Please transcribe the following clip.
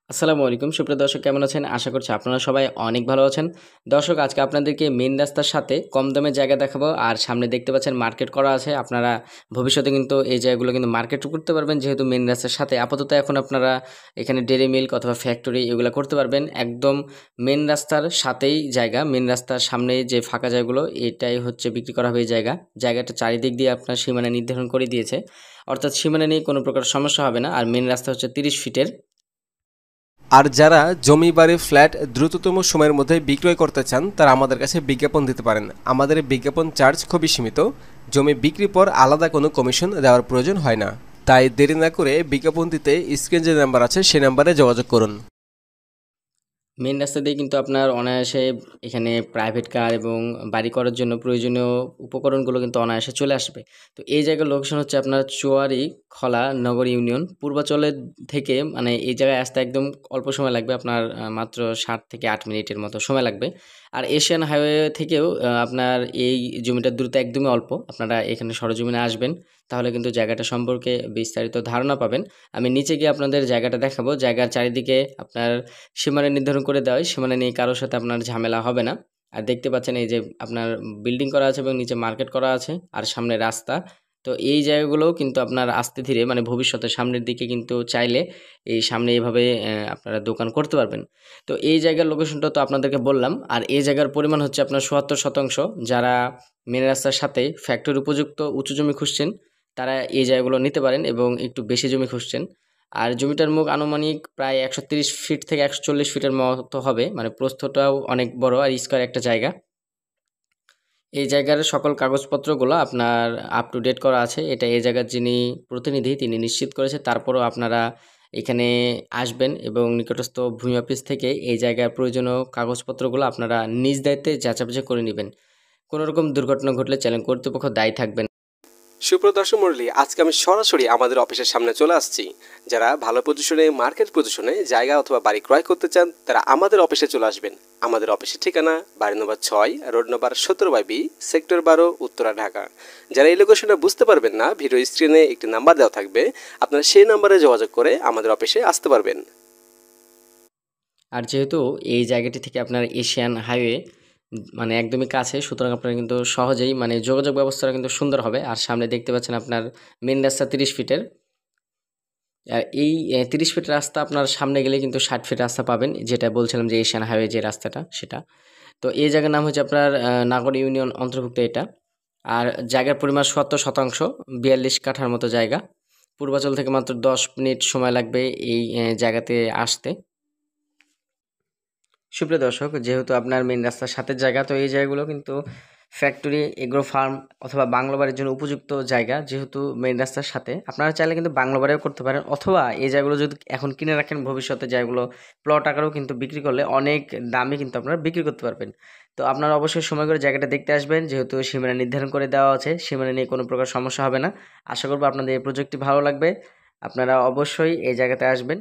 আসসালামু আলাইকুম সুপ্রিয় দর্শক কেমন আছেন? আশা করছি আপনারা সবাই অনেক ভালো আছেন। দর্শক আজকে আপনাদেরকে মেইন রাস্তার সাথে কম দামে জায়গা দেখাবো। আর সামনে দেখতে পাচ্ছেন মার্কেট করা আছে। আপনারা ভবিষ্যতে কিন্তু এই জায়গাগুলো কিন্তু মার্কেটও করতে পারবেন যেহেতু মেইন রাস্তার সাথে। আপাতত এখন আপনারা এখানে ডেইরি মিল্ক অথবা ফ্যাক্টরি এগুলা করতে পারবেন। একদম মেইন রাস্তার সাথেই জায়গা। মেইন রাস্তার সামনেই যে ফাঁকা জায়গাগুলো এটাই হচ্ছে বিক্রি করা হবে এই জায়গা। জায়গাটা চারিদিক দিয়ে আপনার সীমানা নির্ধারণ করে দিয়েছে। অর্থাৎ সীমানা নিয়ে কোনো প্রকার সমস্যা হবে না। আর মেইন রাস্তা হচ্ছে 30 ফিটের। আর যারা জমি বাড়ি ফ্ল্যাট দ্রুততম সময়ের মধ্যে বিক্রয় করতে চান তারা আমাদের কাছে বিজ্ঞাপন দিতে পারেন। আমাদের বিজ্ঞাপন চার্জ খুবই সীমিত। জমি বিক্রির পর আলাদা কোনো কমিশন দেওয়ার প্রয়োজন হয় না। তাই দেরি না করে বিজ্ঞাপন দিতে স্ক্রিনে যে নাম্বার আছে সেই নাম্বারে যোগাযোগ করুন। মেইন রাস্তা দিয়ে কিন্তু আপনার অনায়াসে এখানে প্রাইভেট কার এবং বাড়ি করার জন্য প্রয়োজনীয় উপকরণগুলো কিন্তু অনায়াসে চলে আসবে। তো এই জায়গার লোকেশন হচ্ছে আপনার চুয়ারি খলা নগর ইউনিয়ন পূর্বাচলের থেকে মানে এই জায়গায় আসতে একদম অল্প সময় লাগবে আপনার মাত্র 7 থেকে 8 মিনিটের মতো সময় লাগবে। আর এশিয়ান হাইওয়ে থেকেও আপনার এই জমিটার দূরত্ব একদমই অল্প। আপনারা এখানে সরজমিনে আসবেন তাহলে কিন্তু জায়গাটা সম্পর্কে বিস্তারিত ধারণা পাবেন। আমি নিচে গিয়ে আপনাদের জায়গাটা দেখাবো। জায়গার চারিদিকে আপনার সীমানা নির্ধারণ করে দেওয়া হয়। সীমানা নিয়ে কারো সাথে আপনার ঝামেলা হবে না। আর দেখতে পাচ্ছেন এই যে আপনার বিল্ডিং করা আছে এবং নিচে মার্কেট করা আছে আর সামনে রাস্তা। তো এই জায়গাগুলোও কিন্তু আপনার আস্তে ধীরে মানে ভবিষ্যতে সামনের দিকে কিন্তু চাইলে এই সামনে এভাবে আপনারা দোকান করতে পারবেন। তো এই জায়গার লোকেশনটা তো আপনাদেরকে বললাম। আর এই জায়গার পরিমাণ হচ্ছে আপনার ৭৭%। যারা মেন রাস্তার সাথে ফ্যাক্টরি উপযুক্ত উঁচু জমি খুঁজছেন তারা এই জায়গাগুলো নিতে পারেন এবং একটু বেশি জমি খুঁজছেন। আর জমিটার মুখ আনুমানিক প্রায় ১৩০ ফিট থেকে ১৪০ ফিটের মতো হবে। মানে প্রস্থটাও অনেক বড় আর স্কয়ার একটা জায়গা। এই জায়গার সকল কাগজপত্রগুলো আপনার আপ টু ডেট করা আছে। এটা এই জায়গার যিনি প্রতিনিধি তিনি নিশ্চিত করেছে। তারপরেও আপনারা এখানে আসবেন এবং নিকটস্থ ভূমি অফিস থেকে এই জায়গার প্রয়োজনীয় কাগজপত্রগুলো আপনারা নিজ দায়িত্বে যাচাই-বাছাই করে নিবেন। কোনো রকম দুর্ঘটনা ঘটলে চ্যানেল কর্তৃপক্ষ দায়ী থাকবে না। সুপ্রদর্শক মণ্ডলী, আজকে আমি সরাসরি আমাদের অফিসের সামনে চলে আসছি। যারা ভালো পজিশনে মার্কেট পজিশনে জায়গা অথবা বাড়ি ক্রয় করতে চান তারা আমাদের অফিসে চলে আসবেন। আমাদের অফিসের ঠিকানা বাড়ি নম্বর 6 road number 17/B sector 12 Uttara Dhaka. যারা এই লোকেশনটা বুঝতে পারবেন না ভিডিও স্ক্রিনে একটি নাম্বার দেওয়া থাকবে, আপনারা সেই নাম্বারে যোগাযোগ করে আমাদের অফিসে আসতে পারবেন। আর যেহেতু এই জায়গাটি থেকে আপনার এশিয়ান হাইওয়ে মানে একদমই কাছে সুতরাং আপনারা কিন্তু সহজেই মানে যোগাযোগ ব্যবস্থাটা কিন্তু সুন্দর হবে। আর সামনে দেখতে পাচ্ছেন আপনার মেন রাস্তা 30 ফিটের। আর এই 30 ফিট রাস্তা আপনার সামনে গেলে কিন্তু 60 ফিট রাস্তা পাবেন যেটা বলছিলাম যে এশিয়ান হাইওয়ে যে রাস্তাটা সেটা। তো এই জায়গার নাম হচ্ছে আপনার নাগর ইউনিয়ন অন্তর্ভুক্ত এটা। আর জায়গার পরিমাণ ৭০%, ৪২ কাঠার মতো জায়গা। পূর্বাচল থেকে মাত্র ১০ মিনিট সময় লাগবে এই জায়গাতে আসতে। সুপ্রিয় দর্শক যেহেতু আপনার মেন রাস্তার সাথে জায়গা তো এই জায়গাগুলো কিন্তু ফ্যাক্টরি এগ্রো ফার্ম অথবা বাংলো বাড়ির জন্য উপযুক্ত জায়গা যেহেতু মেন রাস্তার সাথে আপনারা চাইলে কিন্তু বাংলো বাড়িও করতে পারেন অথবা এই জায়গাগুলো যদি এখন কিনে রাখেন ভবিষ্যতে জায়গাগুলো প্লট আকারেও কিন্তু বিক্রি করলে অনেক দামে কিন্তু আপনারা বিক্রি করতে পারবেন। তো আপনারা অবশ্যই সময় করে জায়গাটা দেখতে আসবেন যেহেতু সীমানা নির্ধারণ করে দেওয়া আছে সীমানা নিয়ে কোনো প্রকার সমস্যা হবে না। আশা করবো আপনাদের এই প্রজেক্টটি ভালো লাগবে। আপনারা অবশ্যই এই জায়গাতে আসবেন।